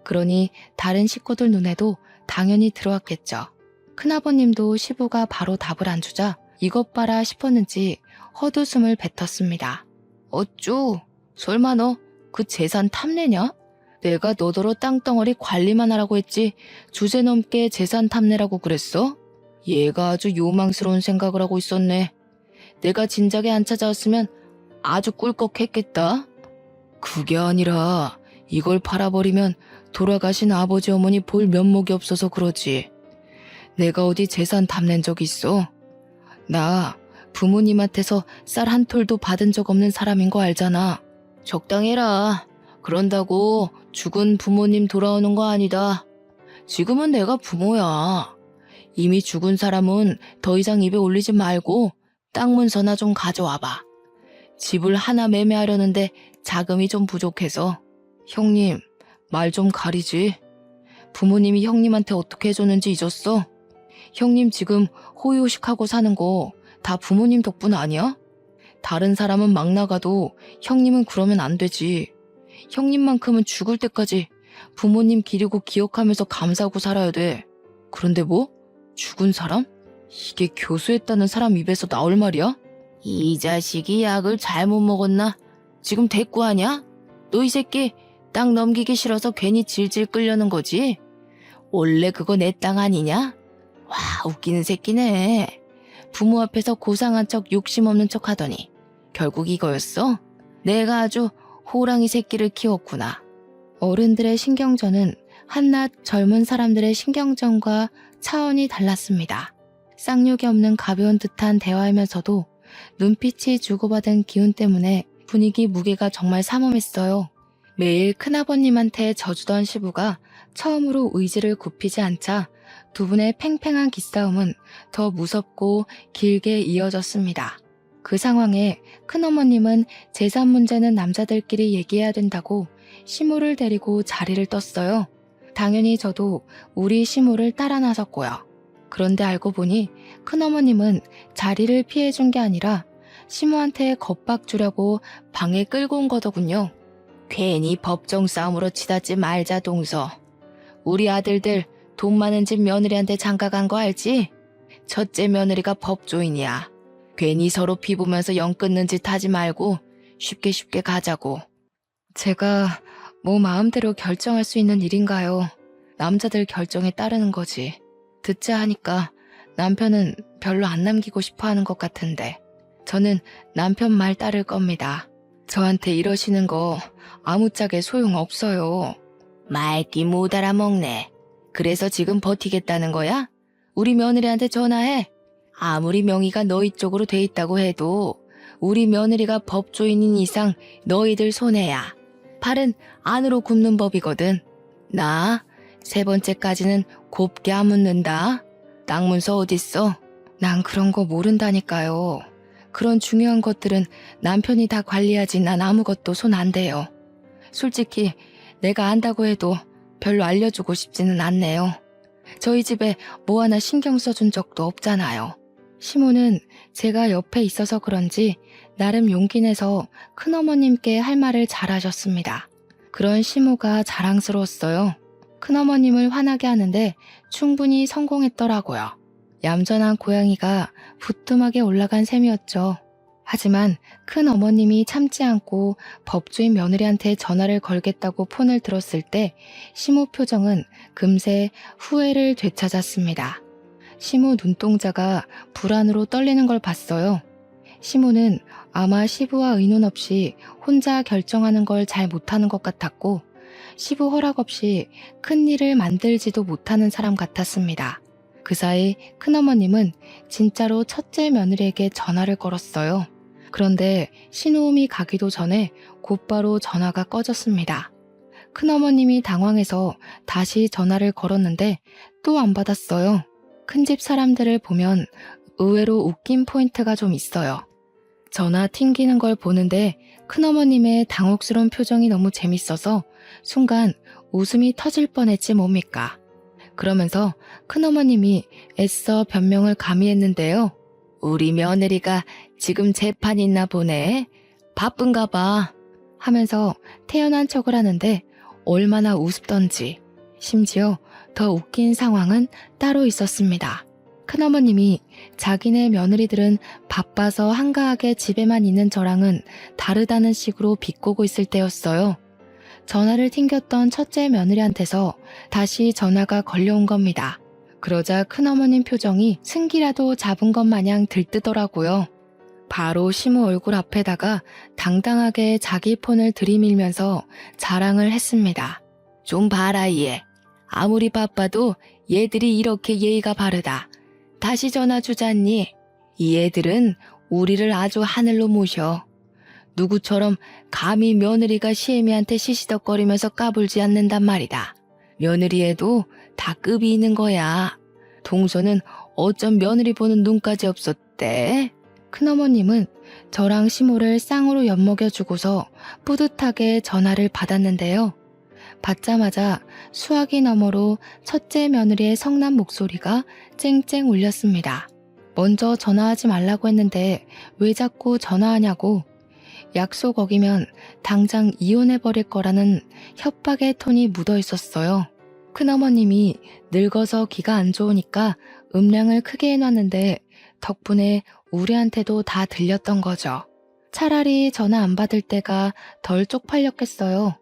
그러니 다른 식구들 눈에도 당연히 들어왔겠죠. 큰아버님도 시부가 바로 답을 안 주자 이것 봐라 싶었는지 헛웃음을 뱉었습니다. 어쭈? 설마 너 그 재산 탐내냐? 내가 너더러 땅덩어리 관리만 하라고 했지 주제넘게 재산 탐내라고 그랬어? 얘가 아주 요망스러운 생각을 하고 있었네. 내가 진작에 안 찾아왔으면 아주 꿀꺽했겠다. 그게 아니라 이걸 팔아버리면 돌아가신 아버지 어머니 볼 면목이 없어서 그러지. 내가 어디 재산 탐낸 적 있어? 나 부모님한테서 쌀 한 톨도 받은 적 없는 사람인 거 알잖아. 적당히 해라. 그런다고 죽은 부모님 돌아오는 거 아니다. 지금은 내가 부모야. 이미 죽은 사람은 더 이상 입에 올리지 말고 땅 문서나 좀 가져와봐. 집을 하나 매매하려는데 자금이 좀 부족해서. 형님, 말 좀 가리지. 부모님이 형님한테 어떻게 해줬는지 잊었어? 형님 지금 호의호식하고 사는 거 다 부모님 덕분 아니야? 다른 사람은 막 나가도 형님은 그러면 안 되지. 형님만큼은 죽을 때까지 부모님 기리고 기억하면서 감사하고 살아야 돼. 그런데 뭐? 죽은 사람? 이게 교수했다는 사람 입에서 나올 말이야? 이 자식이 약을 잘못 먹었나? 지금 대꾸하냐? 너 이 새끼 땅 넘기기 싫어서 괜히 질질 끌려는 거지? 원래 그거 내 땅 아니냐? 와, 웃기는 새끼네. 부모 앞에서 고상한 척 욕심 없는 척 하더니 결국 이거였어? 내가 아주 호랑이 새끼를 키웠구나. 어른들의 신경전은 한낱 젊은 사람들의 신경전과 차원이 달랐습니다. 쌍욕이 없는 가벼운 듯한 대화이면서도 눈빛이 주고받은 기운 때문에 분위기 무게가 정말 삼엄했어요. 매일 큰아버님한테 져주던 시부가 처음으로 의지를 굽히지 않자 두 분의 팽팽한 기싸움은 더 무섭고 길게 이어졌습니다. 그 상황에 큰어머님은 재산 문제는 남자들끼리 얘기해야 된다고 시모를 데리고 자리를 떴어요. 당연히 저도 우리 시모를 따라 나섰고요. 그런데 알고 보니 큰어머님은 자리를 피해준 게 아니라 시모한테 겁박 주려고 방에 끌고 온 거더군요. 괜히 법정 싸움으로 치닫지 말자 동서. 우리 아들들 돈 많은 집 며느리한테 장가간 거 알지? 첫째 며느리가 법조인이야. 괜히 서로 피보면서 영 끊는 짓 하지 말고 쉽게 가자고. 제가 뭐 마음대로 결정할 수 있는 일인가요? 남자들 결정에 따르는 거지. 듣자 하니까 남편은 별로 안 남기고 싶어 하는 것 같은데 저는 남편 말 따를 겁니다. 저한테 이러시는 거 아무짝에 소용없어요. 말귀 못 알아먹네. 그래서 지금 버티겠다는 거야? 우리 며느리한테 전화해. 아무리 명의가 너희 쪽으로 돼 있다고 해도 우리 며느리가 법조인인 이상 너희들 손해야. 팔은 안으로 굽는 법이거든. 나 세 번째까지는 곱게 안 묻는다. 땅 문서 어딨어? 난 그런 거 모른다니까요. 그런 중요한 것들은 남편이 다 관리하지 난 아무것도 손 안 대요. 솔직히 내가 안다고 해도 별로 알려주고 싶지는 않네요. 저희 집에 뭐 하나 신경 써준 적도 없잖아요. 시모는 제가 옆에 있어서 그런지 나름 용기 내서 큰어머님께 할 말을 잘하셨습니다. 그런 시모가 자랑스러웠어요. 큰어머님을 화나게 하는데 충분히 성공했더라고요. 얌전한 고양이가 부뚜막에 올라간 셈이었죠. 하지만 큰어머님이 참지 않고 법조인 며느리한테 전화를 걸겠다고 폰을 들었을 때 시모 표정은 금세 후회를 되찾았습니다. 시모 눈동자가 불안으로 떨리는 걸 봤어요. 시모는 아마 시부와 의논 없이 혼자 결정하는 걸 잘 못하는 것 같았고 시부 허락 없이 큰일을 만들지도 못하는 사람 같았습니다. 그 사이 큰어머님은 진짜로 첫째 며느리에게 전화를 걸었어요. 그런데 신호음이 가기도 전에 곧바로 전화가 꺼졌습니다. 큰어머님이 당황해서 다시 전화를 걸었는데 또 안 받았어요. 큰집 사람들을 보면 의외로 웃긴 포인트가 좀 있어요. 전화 튕기는 걸 보는데 큰어머님의 당혹스러운 표정이 너무 재밌어서 순간 웃음이 터질 뻔했지 뭡니까. 그러면서 큰어머님이 애써 변명을 가미했는데요. 우리 며느리가 지금 재판 있나 보네. 바쁜가 봐. 하면서 태연한 척을 하는데 얼마나 우습던지. 심지어 더 웃긴 상황은 따로 있었습니다. 큰어머님이 자기네 며느리들은 바빠서 한가하게 집에만 있는 저랑은 다르다는 식으로 비꼬고 있을 때였어요. 전화를 튕겼던 첫째 며느리한테서 다시 전화가 걸려온 겁니다. 그러자 큰어머님 표정이 승기라도 잡은 것 마냥 들뜨더라고요. 바로 시모 얼굴 앞에다가 당당하게 자기 폰을 들이밀면서 자랑을 했습니다. 좀 봐라 얘. 아무리 바빠도 얘들이 이렇게 예의가 바르다. 다시 전화 주잖니. 이 애들은 우리를 아주 하늘로 모셔. 누구처럼 감히 며느리가 시애미한테 시시덕거리면서 까불지 않는단 말이다. 며느리에도 다 급이 있는 거야. 동서는 어쩜 며느리 보는 눈까지 없었대? 큰어머님은 저랑 시모를 쌍으로 엿먹여주고서 뿌듯하게 전화를 받았는데요. 받자마자 수화기 너머로 첫째 며느리의 성난 목소리가 쨍쨍 울렸습니다. 먼저 전화하지 말라고 했는데 왜 자꾸 전화하냐고, 약속 어기면 당장 이혼해버릴 거라는 협박의 톤이 묻어 있었어요. 큰어머님이 늙어서 귀가 안 좋으니까 음량을 크게 해놨는데 덕분에 우리한테도 다 들렸던 거죠. 차라리 전화 안 받을 때가 덜 쪽팔렸겠어요.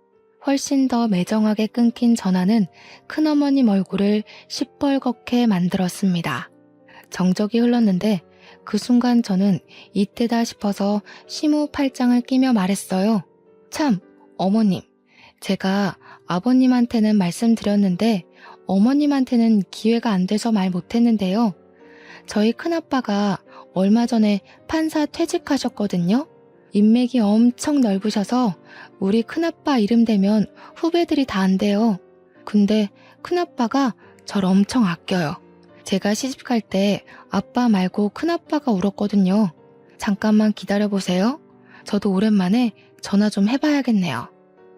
훨씬 더 매정하게 끊긴 전화는 큰어머님 얼굴을 시뻘겋게 만들었습니다. 정적이 흘렀는데 그 순간 저는 이때다 싶어서 시무 팔짱을 끼며 말했어요. 참, 어머님, 제가 아버님한테는 말씀드렸는데 어머님한테는 기회가 안 돼서 말 못했는데요. 저희 큰아빠가 얼마 전에 판사 퇴직하셨거든요. 인맥이 엄청 넓으셔서 우리 큰아빠 이름 대면 후배들이 다 안 돼요. 근데 큰아빠가 절 엄청 아껴요. 제가 시집갈 때 아빠 말고 큰아빠가 울었거든요. 잠깐만 기다려보세요. 저도 오랜만에 전화 좀 해봐야겠네요.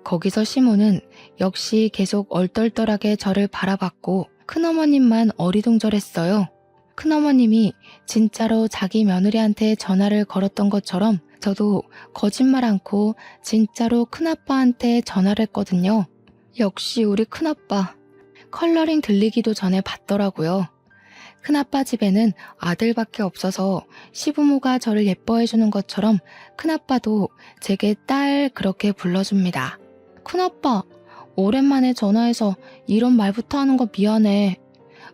거기서 시모는 역시 계속 얼떨떨하게 저를 바라봤고 큰어머님만 어리둥절했어요. 큰어머님이 진짜로 자기 며느리한테 전화를 걸었던 것처럼 저도 거짓말 않고 진짜로 큰아빠한테 전화를 했거든요. 역시 우리 큰아빠, 컬러링 들리기도 전에 받더라고요. 큰아빠 집에는 아들밖에 없어서 시부모가 저를 예뻐해주는 것처럼 큰아빠도 제게 딸 그렇게 불러줍니다. 큰아빠, 오랜만에 전화해서 이런 말부터 하는 거 미안해.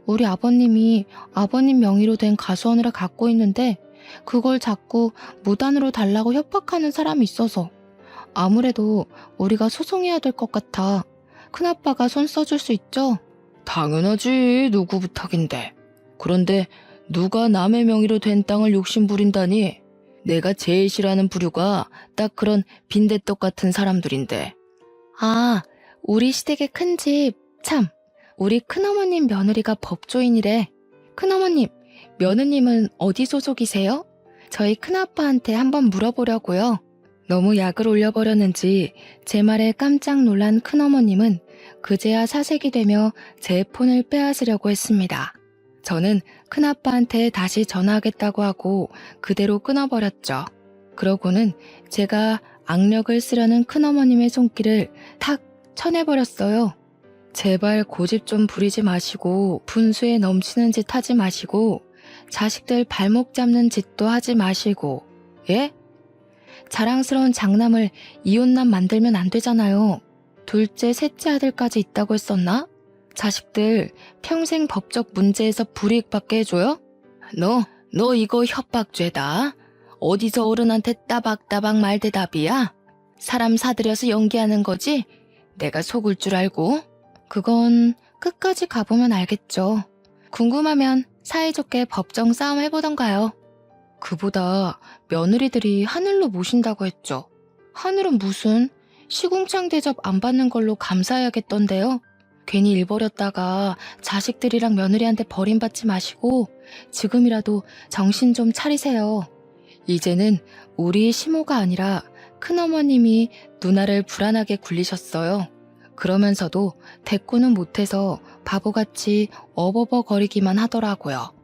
우리 아버님이 아버님 명의로 된 가수원을 갖고 있는데 그걸 자꾸 무단으로 달라고 협박하는 사람이 있어서 아무래도 우리가 소송해야 될 것 같아. 큰아빠가 손 써줄 수 있죠? 당연하지, 누구 부탁인데. 그런데 누가 남의 명의로 된 땅을 욕심부린다니. 내가 제일 싫어하는 부류가 딱 그런 빈대떡 같은 사람들인데. 아, 우리 시댁의 큰 집, 참, 우리 큰어머님 며느리가 법조인이래. 큰어머님, 며느님은 어디 소속이세요? 저희 큰아빠한테 한번 물어보려고요. 너무 약을 올려버렸는지 제 말에 깜짝 놀란 큰어머님은 그제야 사색이 되며 제 폰을 빼앗으려고 했습니다. 저는 큰아빠한테 다시 전화하겠다고 하고 그대로 끊어버렸죠. 그러고는 제가 악력을 쓰려는 큰어머님의 손길을 탁 쳐내버렸어요. 제발 고집 좀 부리지 마시고 분수에 넘치는 짓 하지 마시고 자식들 발목 잡는 짓도 하지 마시고. 예? 자랑스러운 장남을 이혼남 만들면 안 되잖아요. 둘째, 셋째 아들까지 있다고 했었나? 자식들 평생 법적 문제에서 불이익 받게 해줘요? 너 이거 협박죄다. 어디서 어른한테 따박따박 말대답이야? 사람 사들여서 연기하는 거지? 내가 속을 줄 알고? 그건 끝까지 가보면 알겠죠. 궁금하면 사이좋게 법정 싸움 해보던가요. 그보다 며느리들이 하늘로 모신다고 했죠. 하늘은 무슨 시궁창 대접 안 받는 걸로 감사해야겠던데요. 괜히 일 버렸다가 자식들이랑 며느리한테 버림받지 마시고 지금이라도 정신 좀 차리세요. 이제는 우리 시모가 아니라 큰어머님이 누나를 불안하게 굴리셨어요. 그러면서도 대꾸는 못해서 바보같이 어버버거리기만 하더라고요.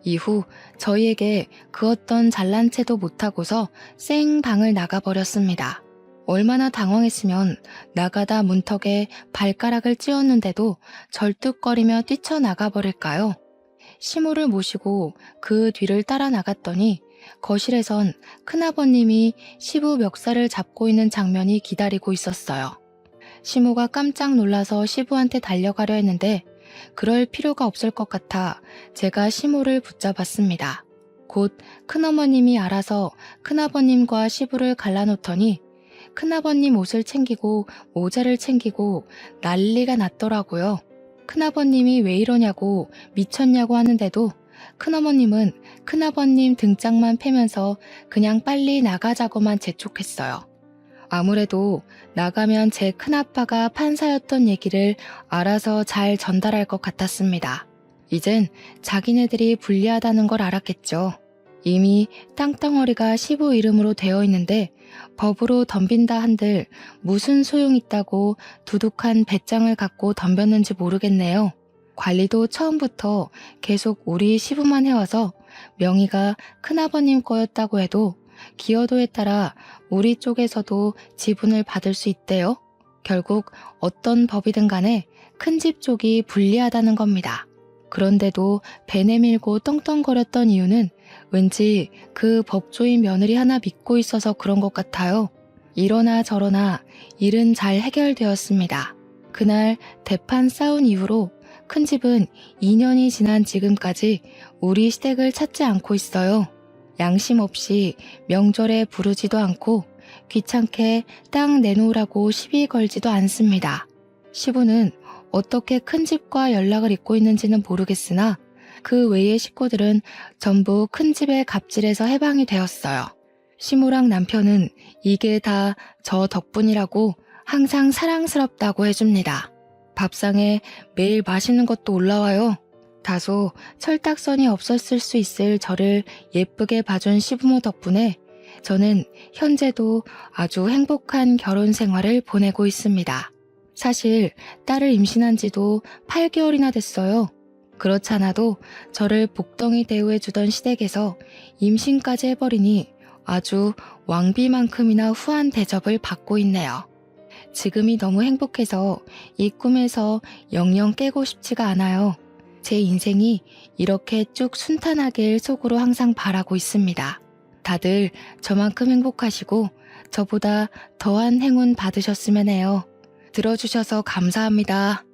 이후 저희에게 그 어떤 잘난 체도 못하고서 쌩 방을 나가버렸습니다. 얼마나 당황했으면 나가다 문턱에 발가락을 찧었는데도 절뚝거리며 뛰쳐나가버릴까요? 시모를 모시고 그 뒤를 따라 나갔더니 거실에선 큰아버님이 시부 멱살을 잡고 있는 장면이 기다리고 있었어요. 시모가 깜짝 놀라서 시부한테 달려가려 했는데 그럴 필요가 없을 것 같아 제가 시모를 붙잡았습니다. 곧 큰어머님이 알아서 큰아버님과 시부를 갈라놓더니 큰아버님 옷을 챙기고 모자를 챙기고 난리가 났더라고요. 큰아버님이 왜 이러냐고 미쳤냐고 하는데도 큰어머님은 큰아버님 등짝만 패면서 그냥 빨리 나가자고만 재촉했어요. 아무래도 나가면 제 큰아빠가 판사였던 얘기를 알아서 잘 전달할 것 같았습니다. 이젠 자기네들이 불리하다는 걸 알았겠죠. 이미 땅덩어리가 시부 이름으로 되어 있는데 법으로 덤빈다 한들 무슨 소용 있다고 두둑한 배짱을 갖고 덤볐는지 모르겠네요. 관리도 처음부터 계속 우리 시부만 해와서 명의가 큰아버님 거였다고 해도 기여도에 따라 우리 쪽에서도 지분을 받을 수 있대요. 결국 어떤 법이든 간에 큰 집 쪽이 불리하다는 겁니다. 그런데도 배 내밀고 떵떵거렸던 이유는 왠지 그 법조인 며느리 하나 믿고 있어서 그런 것 같아요. 이러나 저러나 일은 잘 해결되었습니다. 그날 대판 싸운 이후로 큰 집은 2년이 지난 지금까지 우리 시댁을 찾지 않고 있어요. 양심 없이 명절에 부르지도 않고 귀찮게 땅 내놓으라고 시비 걸지도 않습니다. 시부는 어떻게 큰 집과 연락을 잇고 있는지는 모르겠으나 그 외의 식구들은 전부 큰 집의 갑질에서 해방이 되었어요. 시모랑 남편은 이게 다 저 덕분이라고 항상 사랑스럽다고 해줍니다. 밥상에 매일 맛있는 것도 올라와요. 다소 철딱선이 없었을 수 있을 저를 예쁘게 봐준 시부모 덕분에 저는 현재도 아주 행복한 결혼 생활을 보내고 있습니다. 사실 딸을 임신한 지도 8개월이나 됐어요. 그렇잖아도 저를 복덩이 대우해주던 시댁에서 임신까지 해버리니 아주 왕비만큼이나 후한 대접을 받고 있네요. 지금이 너무 행복해서 이 꿈에서 영영 깨고 싶지가 않아요. 제 인생이 이렇게 쭉 순탄하길 속으로 항상 바라고 있습니다. 다들 저만큼 행복하시고 저보다 더한 행운 받으셨으면 해요. 들어주셔서 감사합니다.